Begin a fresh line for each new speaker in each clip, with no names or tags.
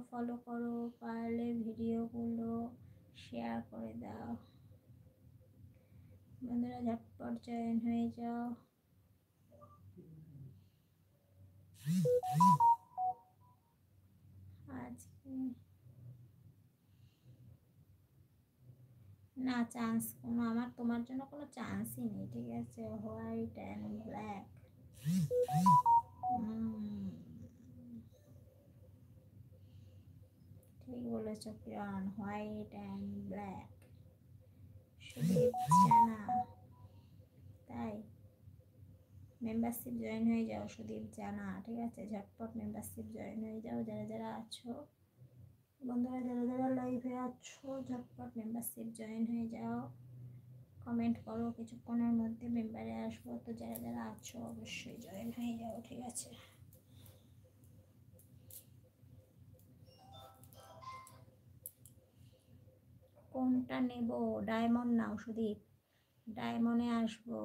Follow করো, পারলে ভিডিওগুলো শেয়ার করে দাও। বন্ধুরা ঝটপট জয়েন হয়ে যাও। আজকে না চান্স কোনো, আমার তোমার জন্য কোনো চান্সই নেই, ঠিক আছে। হোয়াইট অ্যান্ড ব্ল্যাক, ঠিক বলেছ প্রিয়ন, হোয়াইট অ্যান্ড ব্ল্যাক। সুদীপ জানা, তাই মেম্বারশিপ জয়েন হয়ে যাও সুদীপ জানা, ঠিক আছে। ঝটপট মেম্বারশিপ জয়েন হয়ে যাও যারা যারা আছো। বন্ধুরা যারা যারা লাইভে আছো ঝটপট মেম্বারশিপ জয়েন হয়ে যাও। কমেন্ট করো, কিছুক্ষণের মধ্যে মেম্বারে আসবো, তো যারা যারা আছো অবশ্যই জয়েন হয়ে যাও, ঠিক আছে। কোনটা নেব? ডায়মন্ড নাও সুদীপ, ডায়মন্ডে আসবো,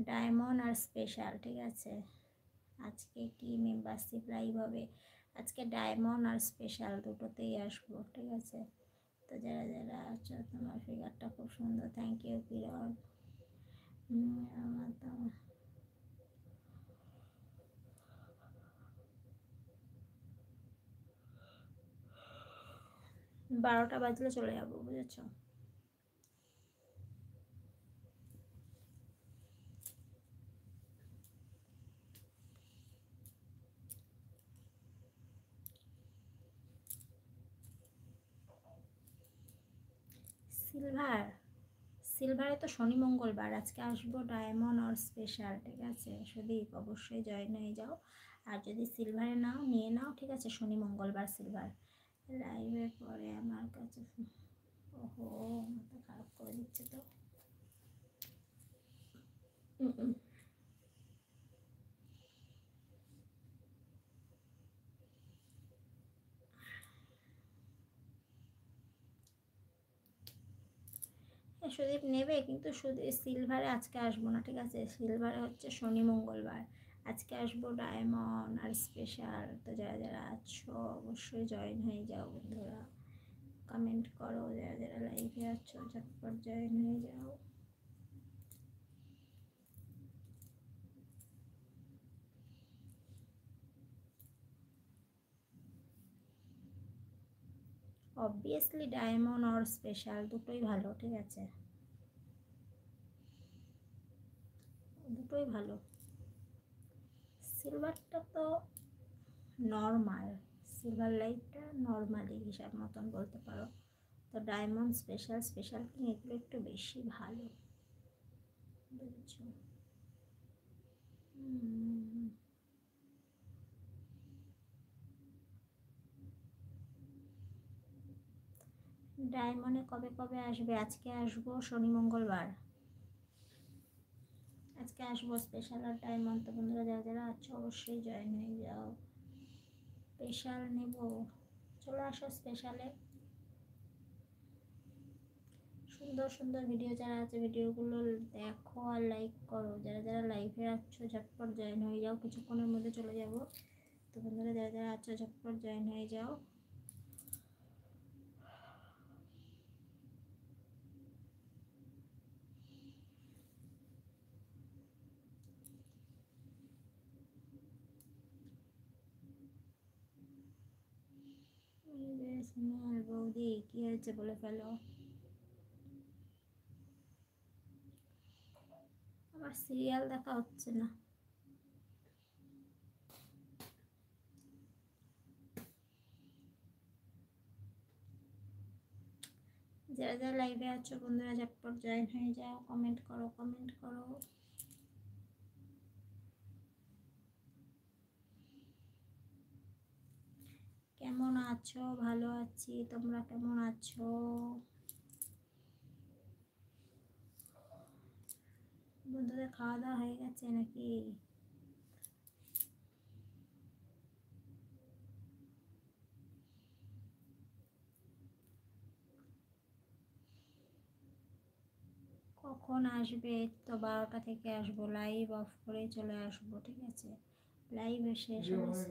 ডায়মন্ড আর স্পেশাল, ঠিক আছে। আজকে কি মেম্বারশিপ লাইভ হবে? আজকে ডায়মন্ড আর স্পেশাল দুটোতেই আসবো, ঠিক আছে। তো যারা যারা আছো, তোমার ফিগারটা খুব সুন্দর, থ্যাংক ইউ কিরণ। আমার তো 12টা বাজলে চলে যাবো, বুঝেছো। সিলভার, সিলভারে তো শনি মঙ্গলবার, আজকে আসবো ডায়মন্ড আর স্পেশাল, ঠিক আছে। সুদীপ অবশ্যই জয়েন হয়ে যাও, আর যদি সিলভারে নাও নিয়ে নাও, ঠিক আছে। শনি মঙ্গলবার সিলভার। লাইভের পরে আমার কাছে, ওহো মাথা খারাপ করে দিচ্ছে তো। সুদীপ নেবে, কিন্তু সিলভারে আজকে আসবো না, ঠিক আছে। সিলভারে হচ্ছে শনি মঙ্গলবার, আজকে আসবো ডায়মন্ড আর স্পেশাল। তো যারা যারা আছো অবশ্যই জয়েন হয়ে যাও বন্ধুরা, কমেন্ট করো, যারা যারা লাইভে আছো ঝটপট জয়েন হয়ে যাও। অবভিয়াসলি ডায়মন্ড আর স্পেশাল দুটোই ভালো, ঠিক আছে, দুটোই ভালো। সিলভারটা তো নর্মাল, সিলভার লাইটটা নর্মালি হিসাব মতন বলতে পারো। তো ডায়মন্ড স্পেশাল, স্পেশাল কিং এগুলো একটু বেশি ভালো, বুঝেছো। ডায়মন্ডে কবে কবে আসবে? আজকে আসবো শনি মঙ্গলবার, আজকে আসবো স্পেশাল আর ডায়মন্ড। তো বন্ধুরা যারা যারা আছো অবশ্যই জয়েন হয়ে যাও। স্পেশাল নেব, চলে আসো স্পেশালে। সুন্দর সুন্দর ভিডিও যারা আছে ভিডিওগুলো দেখো আর লাইক করো। যারা যারা লাইভে আছো ঝটপট জয়েন হয়ে যাও, কিছুক্ষণের মধ্যে চলে যাব। তো বন্ধুরা যারা যারা আছো ঝটপট জয়েন হয়ে যাও। বৌদি কি হয়েছে বলে ফেলো। আমার সিরিয়াল দেখা হচ্ছে না। যারা যারা লাইভে আছো বন্ধুরা ঝটপট জয়েন হয়ে যাও, কমেন্ট করো, কমেন্ট করো। কেমন আছো? ভালো আছি, তোমরা কেমন আছো? বন্ধুদের খাওয়া দাওয়া হয়ে গেছে নাকি? কখন আসবে? তো 12টা থেকে আসবো, লাইভ অফ করে চলে আসবো, ঠিক আছে। লাইভ শেষ হবে